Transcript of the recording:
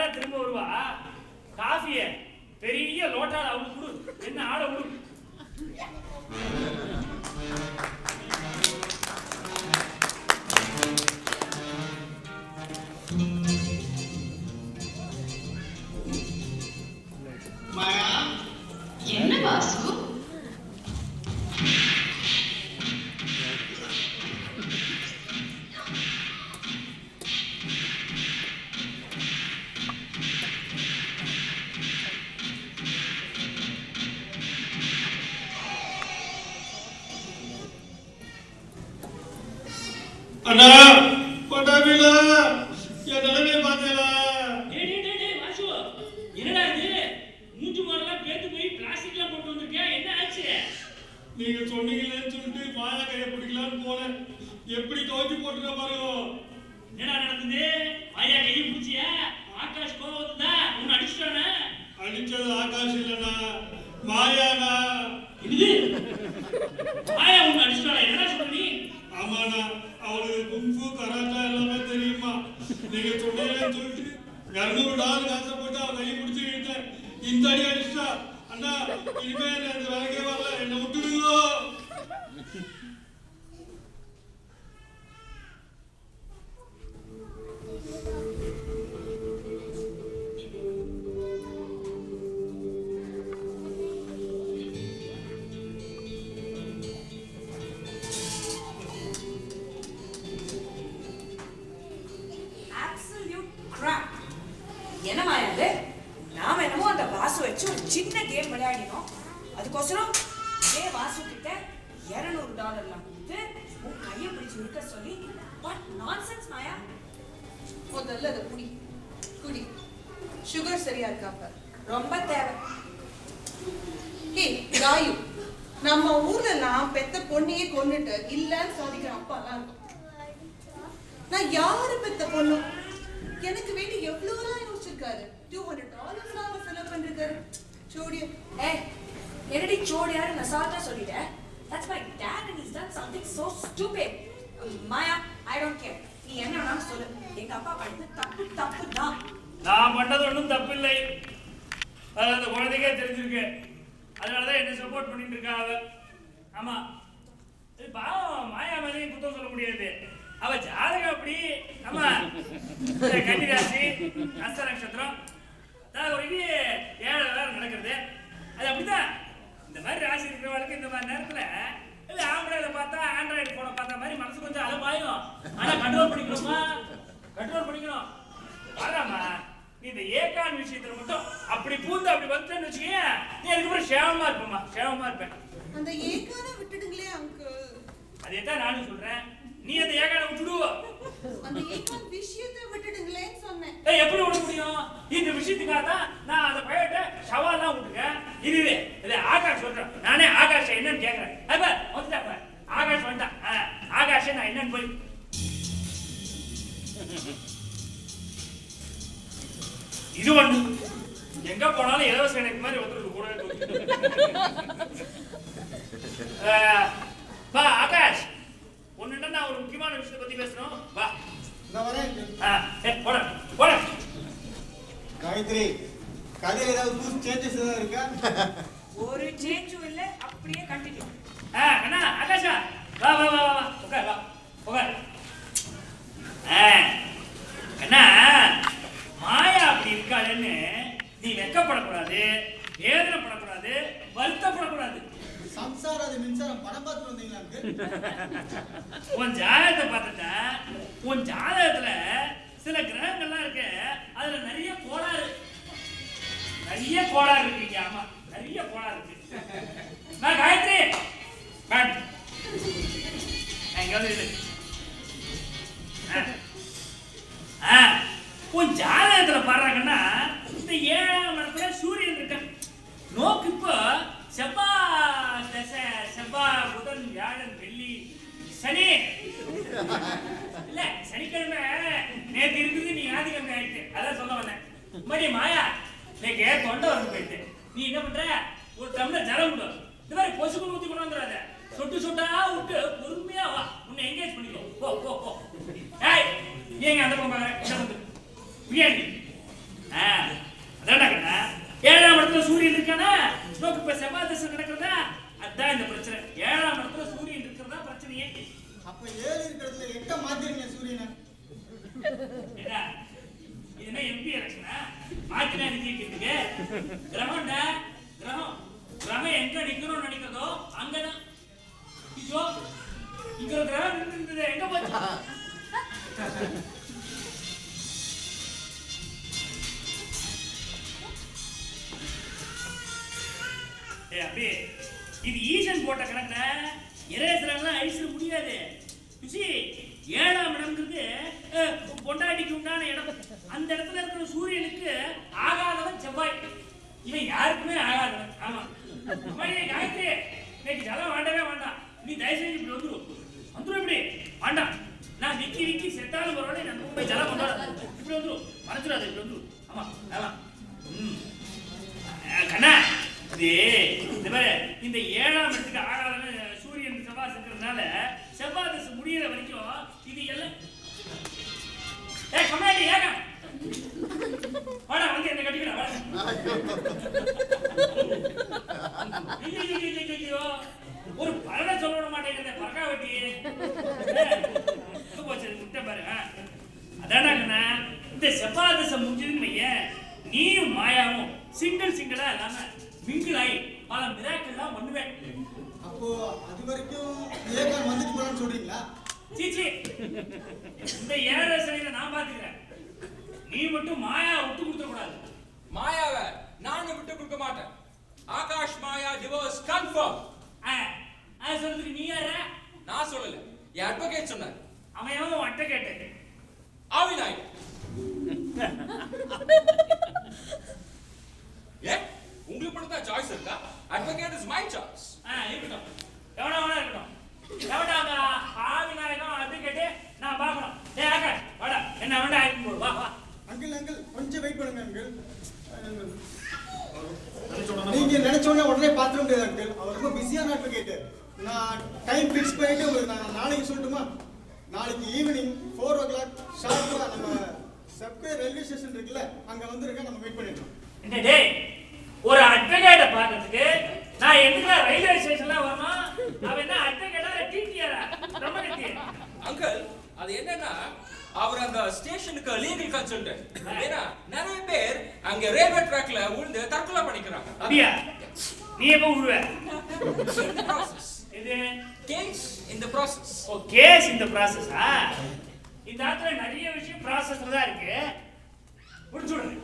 தான் திரும்ப வருவா. காஃபிய பெரிய லோட்டால அவளுக்கு கொடு, என்ன ஆட கொடு. மாயா, என்ன வாசு? அண்ணா பட்டாபில என் நிலைமையை பார்த்தீங்களா? வாசு, என்னடா இது? மூச்சு மாடெல்லாம் பேத்து போய் பிளாஸ்டிக்லாம் போட்டு வந்திருக்கேன், என்ன ஆச்சு? நீங்க சொன்னீங்களேன்னு சொல்லிட்டு மாயா கையை பிடிக்கலான்னு போனேன். எப்படி துவைச்சு போட்டுக்க பாருங்க. என்னடா நடந்தது? மாயா கையை பிடிச்சியா? ஆகாஷ் கோவம் தான் உன்னை அடிச்சுட்டானே? அடிச்சது ஆகாஷ் இல்லைண்ணா, மாயாண்ணா. இது மாயா உன்னை அடிச்சுட்டாளா? என்னடா சொல்ற நீ? ஆமாண்ணா, அவளுக்கு குங்ஃபு கராட்டா எல்லாமே தெரியுமா. நீங்க சொன்னீங்கன்னு சொல்லிட்டு $200 காசை போட்டு அவன் கையை பிடிச்சி இழுத்தேன். இந்த அடி அடிச்சா அண்ணா, இனிமே அந்த வேலைக்கே வரல, என்னை விட்டுடுங்க. என்னமா இது? நாம என்னமோ அந்த வாசு வச்சு ஒரு சின்ன கேம் விளையாடினோம். அதுக்கோசரம் இதே வாசு கிட்ட $200 கொடுத்து உன் கையை பிடிச்சு இருக்க சொல்லி வாட் நான்சென்ஸ் மாயா. முதல்ல அதை குடி குடி, சுகர் சரியா இருக்காப்ப ரொம்ப தேவை. ஏய் ராயு, நம்ம ஊர்ல நான் பெத்த பொண்ணையே கொண்டுட்டு இல்லன்னு சாதிக்கிற அப்பா எல்லாம் இருக்கும். நான் யாரு பெத்த பொண்ணு? எனக்கு வேண்டி எவ்வளவுலாம் யோசிச்சிருக்காரு. $200 அவர் செலவு பண்ணிருக்காரு. சோடியா என்னடி சோடியாரு நசால்ட்டா சொல்லிட்டேன். That's my dad and he's done something so stupid. Maya, I don't care. நீ என்ன வேணாலும் சொல்லு. எங்க அப்பா பண்ணது தப்பு தான். நான் பண்ணது ஒன்றும் தப்பு இல்லை. அது அந்த குழந்தைக்கே தெரிஞ்சிருக்கு. அதனாலதான் என்ன சப்போர்ட் பண்ணிட்டு இருக்கா அவ. ஆமா, இது பாவம் மாயா மேலேயும் குத்தம் சொல்ல முடியாது. அவ ஜாதகம் அப்படி. ஆமா, கன்னிராசி அஸ்த நட்சத்திரம் ஒரு 7 வேற நடக்கிறது. அது அப்படிதான். இந்த மாதிரி ராசி இருக்கிறவங்களுக்கு இந்த மாதிரி நேரத்துல ஆம்பளையில பார்த்தா ஆண்ட்ராய்டு போனை பார்த்த மாதிரி மனசு கொஞ்சம் அலமாயும். ஆனா கண்ட்ரோல் பண்ணிக்கணுமா? கண்ட்ரோல் பண்ணிக்கணும். வராமா நீ இந்த ஏகான் விஷயத்துல மட்டும் அப்படி பூந்து அப்படி வந்துட்டேன்னு வச்சுக்கீங்க, நீ அதுக்கப்புறம் சேவமா இருப்பமா, சேவமா இருப்பேன். அந்த ஏகான விட்டுடுங்களே அங்கிள். அதே தான் நானும் சொல்றேன். நீ அந்த ஏகான விட்டுடுவ. அந்த ஏகான் விஷயத்தை விட்டுடுங்களேன்னு சொன்னேன். எப்படி விட முடியும்? இந்த விஷயத்துக்காக தான் நான் அந்த பையட்ட சவால்லாம் விட்டுருக்கேன். இதுவே இது ஆகாஷ் சொல்றேன். நானே ஆகாஷ் என்னன்னு கேட்கறேன். அப்ப வந்துட்டாப்ப ஆகாஷ் வந்துட்டான். ஆகாஷ் நான் என்னன்னு போய் இது ஒண்ணு எங்க போனாலும் இலவச எனக்கு மாதிரி ஒருத்தருக்கு கூட பா ஆகாஷ், ஒண்ணுன்னா நான் ஒரு முக்கியமான விஷயத்தை பத்தி பேசணும். வா போட போட. காயத்ரி, கதையில ஏதாவது புது சேஞ்சஸ் ஏதாவது இருக்கா? ஒரு சேஞ்சும் இல்ல, அப்படியே கண்டினியூ. அண்ணா ஆகாஷா, வா வா வா வா உட்கார், வா உட்கார். அண்ணா மாயா அப்படி இருக்காளன்னு நீ வெக்கப்படக்கூடாது, வேதனைப்படக்கூடாது, வருத்தப்படக்கூடாது. சம்சாரம் மின்சாரம் படம் பார்த்து வந்தீங்களா? உன் ஜாதகத்தை பார்த்துட்டா உன் ஜாதகத்துல சில கிரகங்கள்லாம் இருக்கு, அதுல நிறைய கோளாறு இருக்குங்க. ஆமா, நிறைய கோளாறு இருக்கு. நான் காயத்ரி இங்க வந்து உன் ஜாதகத்துல பாடுறாங்கன்னா இந்த 7ஆம் இடத்துல சூரியன் இருக்க நோக்கு. இப்போ செவ்வாய் புதன் வியாழன் வெள்ளி சனி இல்ல சனிக்கிழமை நேற்று இருக்குது, நீ ஞாயிற்றுக்கிழமை ஆயிடுச்சு. அதான் சொல்ல வந்தேன். மணி மாயா இன்னைக்கு தொண்டை வந்து போயிட்டு நீ என்ன பண்ற, ஒரு டம்ளர் ஜலம் விடு. இந்த மாதிரி பொசுக்கு ஊத்தி கொண்டு வந்துடாத, சொட்டு சொட்டா விட்டு பொறுமையா வா, உன்னை என்கேஜ் பண்ணிக்கோ. போ போ போ. ஏய் நீங்க அந்த பக்கம் பாக்குற பிரியாணி. 7 இருக்கிறதுல 8 மாத்திரீங்க சூரியனை. என்ன இது என்ன எம்பி எலெக்ஷனா? மாத்தினா நிஜிக்கிறதுக்கு கிரகம்டா, கிரகம் எங்க நிக்கணும்னு நினைக்கிறதோ அங்கதான். ஐயோ இங்க ஒரு கிரகம் இருந்தது, எங்க போச்சு? அப்படி இது ஈசன் போட்ட கணக்குல இரேசரெல்லாம் அழிச்சிட முடியாது. சுசி 7ஆம் இடம்ங்கிறது பொண்டாட்டிக்கு உண்டான இடம். அந்த இடத்துல இருக்கிற சூரியனுக்கு ஆகாதவன் செவ்வாய். இவன் யாருக்குமே ஆகாதவன். ஆமா காயத்ரி, இன்னைக்கு ஜலம் வேண்டவே வேண்டாம். நீ தயவு செஞ்சு இப்படி வந்துடும் இப்படி வேண்டாம். நான் விக்கி செத்தாலும் பரவாயில்ல, நான் போய் ஜலம் கொண்டாட இப்படி வந்துடும். மறைச்சிடாது, இப்படி வந்துடும். ஆமா ஆமா. கண்ணா இந்த மாதிரி இந்த 7ஆம் இடத்துக்கு ஆகாதவன் சூரியன் செவ்வாய் இருக்கிறதுனால செவ்வாய் தசை முடியிற வரைக்கும் இது எல்லாம் கம்மாடி ஏங்க வாடா வந்து என்ன கட்டிக்கடா ஒரு பரட சொல்ல விட மாட்டேங்கிறத பறக்கா வெட்டி போச்சு முட்டை பாரு. அதாடா கண்ணா, இந்த செவ்வாய் தசை முடிஞ்சதுன்னு வையன், நீயும் மாயாவும் சிங்கிளா இல்லாம மிங்கிள் ஆகி பல மிராக்கள்லாம் பண்ணுவேன். அப்போ அது வரைக்கும் ஏகான் வந்துட்டு போலான்னு சொல்றீங்களா? சீச்சி, இந்த 7 சனியில நான் பாத்துக்கிறேன். நீ மட்டும் மாயா விட்டு கொடுத்துட கூடாது. மாயாவை நாங்க விட்டு கொடுக்க மாட்டேன். ஆகாஷ் மாயா டிவோர்ஸ் கன்ஃபார்ம். சொல்றதுக்கு நீ யாரா? நான் சொல்லல, என் அட்வொகேட் சொன்னார். அவன் அட்வொகேட் ஆவினாய். உங்களுக்கு மட்டும் தான் சாய்ஸ் இருக்கா? Advocate is my choice. இருக்கட்டும், எவனா இருக்கட்டும். எவனா அந்த ஆவிநாயகம் அட்வொகேட் நான் பார்க்கணும். ஆகாஷ் வாடா, என்ன வேண்டா ஆயிட்டு போடு. வா வா. அங்கிள் கொஞ்சம் வெயிட் பண்ணுங்க அங்கிள். நீங்க நினைச்சோடனே உடனே பார்த்துட முடியாது அங்கிள். அவர் ரொம்ப பிஸியான அட்வொகேட். நான் டைம் ஃபிக்ஸ் பண்ணிட்டு உங்களுக்கு நான் நாளைக்கு சொல்லட்டுமா? நாளைக்கு ஈவினிங் 4 o'clock ஷார்ப்பா நம்ம சப்வே ரயில்வே ஸ்டேஷன் இருக்குல்ல, அங்க வந்துருங்க. நம்ம வெயிட் பண்ணிடலாம். டேய், ஒரு அட்வொகேட்டை பார்க்கறதுக்கு நான் எதுக்கு ரயில்வே ஸ்டேஷன்ல வரணும்? அவன் என்ன அட்வொகேட்டா டிடிஆரா? ரொம்ப கட்டி அங்கிள், அது என்னன்னா அவர் அந்த ஸ்டேஷனுக்கு லீகல் கன்சல்டன்ட். ஏன்னா நிறைய பேர் அங்க ரயில்வே ட்ராக்ல விழுந்து தற்கொலை பண்ணிக்கிறாங்க. அப்படியா? நீ எப்போ விடுவ? இது கேஸ் இந்த ப்ராசஸ். ஓ, கேஸ் இந்த ப்ராசஸா? இந்த ஆத்துல நிறைய விஷயம் ப்ராசஸ்ல தான் இருக்கு. முடிச்சு விடுங்க.